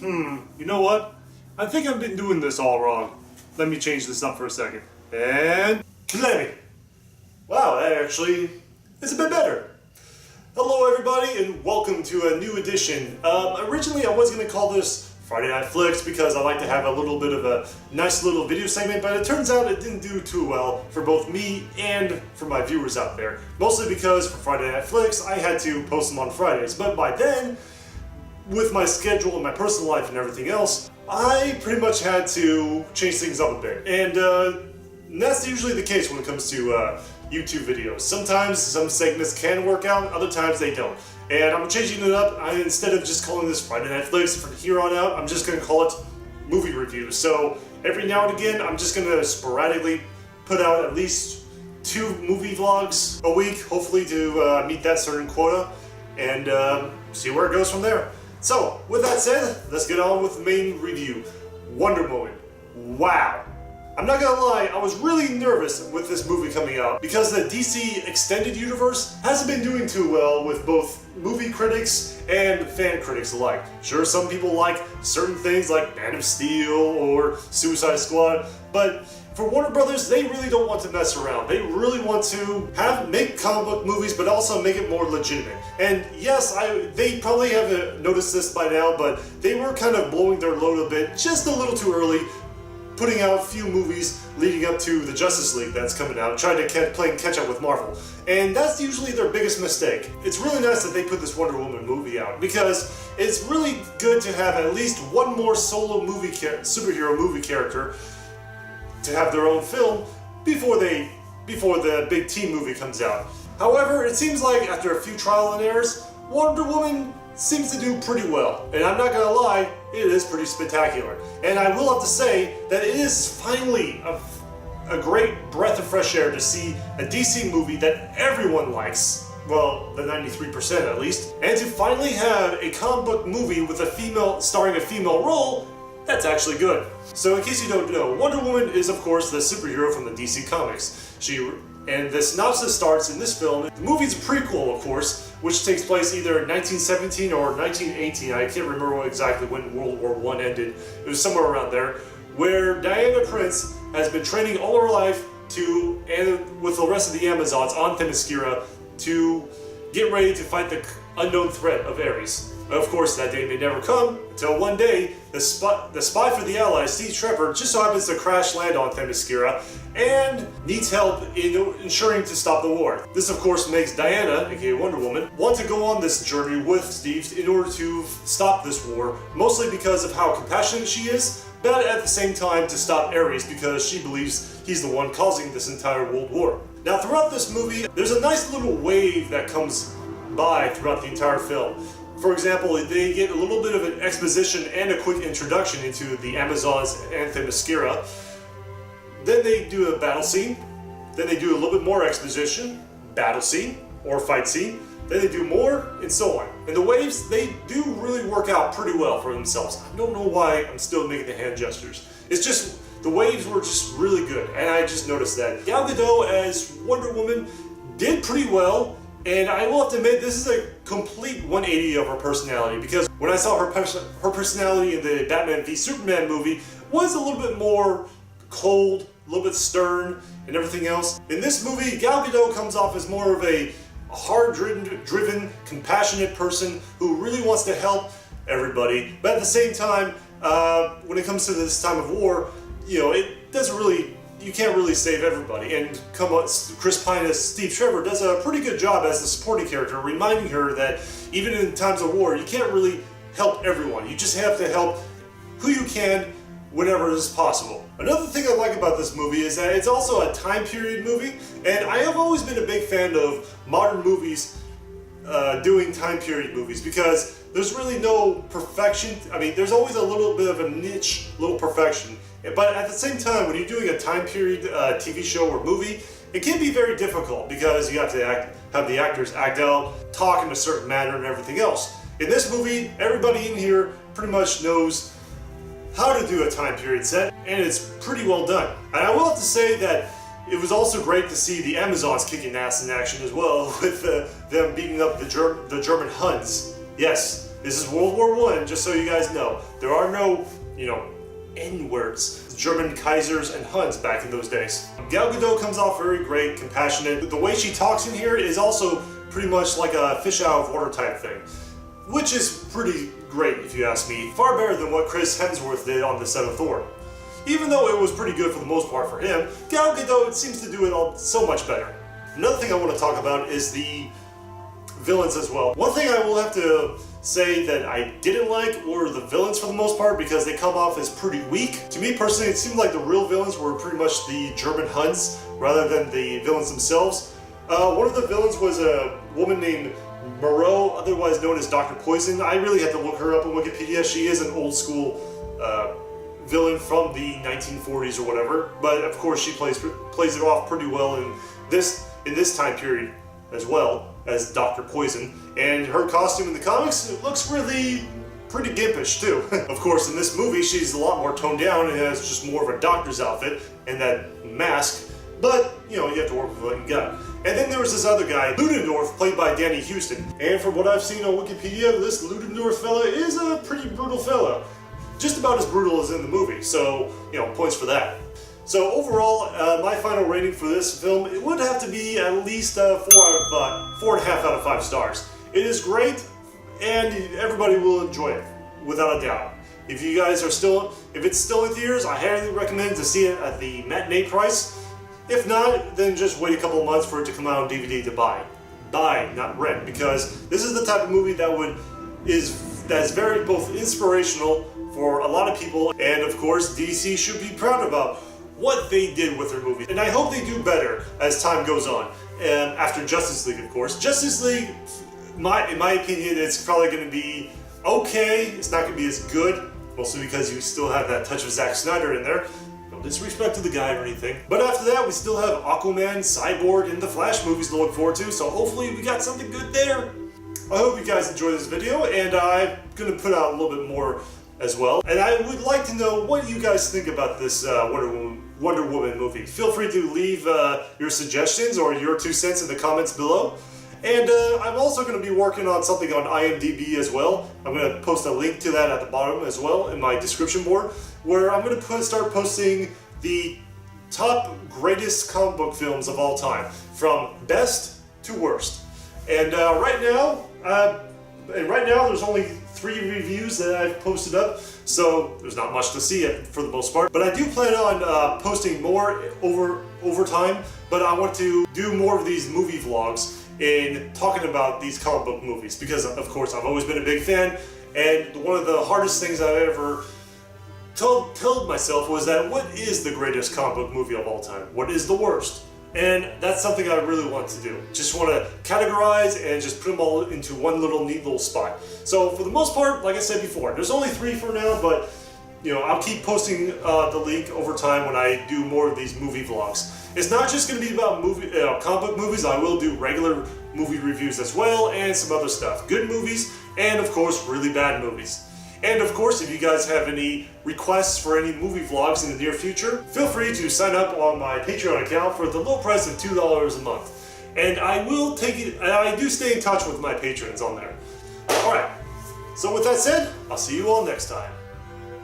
You know what? I think I've been doing this all wrong. Let me change this up for a second. And play. Wow, that actually is a bit better. Hello everybody and welcome to a new edition. Originally I was going to call this Friday Night Flicks because I like to have a little bit of a nice little video segment, but it turns out it didn't do too well for both me and for my viewers out there. Mostly because for Friday Night Flicks I had to post them on Fridays, but by then, with my schedule and my personal life and everything else, I pretty much had to change things up a bit. And that's usually the case when it comes to YouTube videos. Sometimes some segments can work out, other times they don't. And I'm changing it up. Instead of just calling this Friday Night Flicks, from here on out, I'm just going to call it movie reviews. So every now and again, I'm just going to sporadically put out at least 2 movie vlogs a week, hopefully to meet that certain quota, and see where it goes from there. So, with that said, let's get on with the main review. Wonder Woman. Wow. I'm not gonna lie, I was really nervous with this movie coming out because the DC Extended Universe hasn't been doing too well with both movie critics and fan critics alike. Sure, some people like certain things like Man of Steel or Suicide Squad, but for Warner Brothers, they really don't want to mess around. They really want to make comic book movies, but also make it more legitimate. And yes, they probably have noticed this by now, but they were kind of blowing their load a bit, just a little too early, putting out a few movies leading up to the Justice League that's coming out, trying to play catch up with Marvel. And that's usually their biggest mistake. It's really nice that they put this Wonder Woman movie out, because it's really good to have at least one more solo superhero movie character to have their own film before the big team movie comes out. However, it seems like after a few trial and errors, Wonder Woman seems to do pretty well. And I'm not gonna lie, it is pretty spectacular. And I will have to say that it is finally a great breath of fresh air to see a DC movie that everyone likes. Well, the 93% at least. And to finally have a comic book movie with starring a female role, that's actually good. So in case you don't know, Wonder Woman is of course the superhero from the DC Comics. And the synopsis starts in this film. The movie's a prequel, of course, which takes place either in 1917 or 1918. I can't remember exactly when World War I ended. It was somewhere around there, where Diana Prince has been training all her life and with the rest of the Amazons on Themyscira to get ready to fight the unknown threat of Ares. Of course, that day may never come until one day the spy for the Allies, Steve Trevor, just so happens to crash land on Themyscira and needs help in ensuring to stop the war. This, of course, makes Diana, aka Wonder Woman, want to go on this journey with Steve in order to stop this war, mostly because of how compassionate she is, but at the same time to stop Ares because she believes he's the one causing this entire world war. Now, throughout this movie, there's a nice little wave that comes by throughout the entire film. For example, they get a little bit of an exposition and a quick introduction into the Amazons and Themyscira. Then they do a battle scene. Then they do a little bit more exposition, battle scene, or fight scene. Then they do more, and so on. And the waves, they do really work out pretty well for themselves. I don't know why I'm still making the hand gestures. It's just, the waves were just really good, and I just noticed that. Gal Gadot as Wonder Woman did pretty well. And I will have to admit, this is a complete 180 of her personality, because when I saw her personality in the Batman v Superman movie was a little bit more cold, a little bit stern, and everything else. In this movie, Gal Gadot comes off as more of a hard-driven, compassionate person who really wants to help everybody, but at the same time, when it comes to this time of war, it doesn't really. You can't really save everybody, and Chris Pine as Steve Trevor does a pretty good job as the supporting character, reminding her that even in times of war, you can't really help everyone. You just have to help who you can whenever is possible. Another thing I like about this movie is that it's also a time period movie, and I have always been a big fan of modern movies doing time period movies, because there's really no perfection. I mean, there's always a little bit of a niche, little perfection. But at the same time, when you're doing a time period TV show or movie, it can be very difficult because you have to have the actors act out, talk in a certain manner, and everything else. In this movie, everybody in here pretty much knows how to do a time period set, and it's pretty well done. And I will have to say that it was also great to see the Amazons kicking ass in action as well, with them beating up the German Huns. Yes, This is World War I, just so you guys know. There are no, N-words. German Kaisers and Huns back in those days. Gal Gadot comes off very great, compassionate. The way she talks in here is also pretty much like a fish out of water type thing, which is pretty great if you ask me. Far better than what Chris Hemsworth did on the set of Thor. Even though it was pretty good for the most part for him, Gal Gadot seems to do it all so much better. Another thing I want to talk about is the villains as well. One thing I will have to say that I didn't like were the villains for the most part, because they come off as pretty weak. To me personally, it seemed like the real villains were pretty much the German Huns rather than the villains themselves. One of the villains was a woman named Moreau, otherwise known as Dr. Poison. I really had to look her up on Wikipedia. She is an old school villain from the 1940s or whatever, but of course she plays it off pretty well in this time period as well as Dr. Poison. And her costume in the comics, it looks really pretty gimpish too. Of course, in this movie, she's a lot more toned down and has just more of a doctor's outfit and that mask, but you have to work with what you got. And then there was this other guy, Ludendorff, played by Danny Houston. And from what I've seen on Wikipedia, this Ludendorff fella is a pretty brutal fella. Just about as brutal as in the movie, so, points for that. So overall, my final rating for this film, it would have to be at least 4.5 out of 5 stars. It is great, and everybody will enjoy it, without a doubt. If you guys are if it's still in theaters, I highly recommend to see it at the matinee price. If not, then just wait a couple of months for it to come out on DVD to buy. Buy, not rent, because this is the type of movie that's very both inspirational for a lot of people, and of course DC should be proud about what they did with their movies. And I hope they do better as time goes on. And after Justice League, of course. Justice League, in my opinion, it's probably going to be okay. It's not going to be as good, mostly because you still have that touch of Zack Snyder in there. No disrespect to the guy or anything. But after that, we still have Aquaman, Cyborg, and the Flash movies to look forward to, so hopefully we got something good there. I hope you guys enjoyed this video, and I'm going to put out a little bit more as well. And I would like to know what you guys think about this Wonder Woman movie. Feel free to leave your suggestions or your 2 cents in the comments below. And I'm also going to be working on something on IMDb as well. I'm going to post a link to that at the bottom as well in my description board, where I'm going to start posting the top greatest comic book films of all time, from best to worst. And right now there's only 3 reviews that I've posted up, so there's not much to see for the most part. But I do plan on posting more over time, but I want to do more of these movie vlogs in talking about these comic book movies, because of course I've always been a big fan, and one of the hardest things I've ever told myself was that what is the greatest comic book movie of all time? What is the worst? And that's something I really want to do. Just want to categorize and just put them all into one neat little spot. So for the most part, like I said before, there's only 3 for now, but I'll keep posting the link over time when I do more of these movie vlogs. It's not just going to be about comic book movies. I will do regular movie reviews as well, and some other stuff. Good movies, and of course, really bad movies. And of course, if you guys have any requests for any movie vlogs in the near future, feel free to sign up on my Patreon account for the low price of $2 a month. And I will take it, and I do stay in touch with my patrons on there. Alright, so with that said, I'll see you all next time.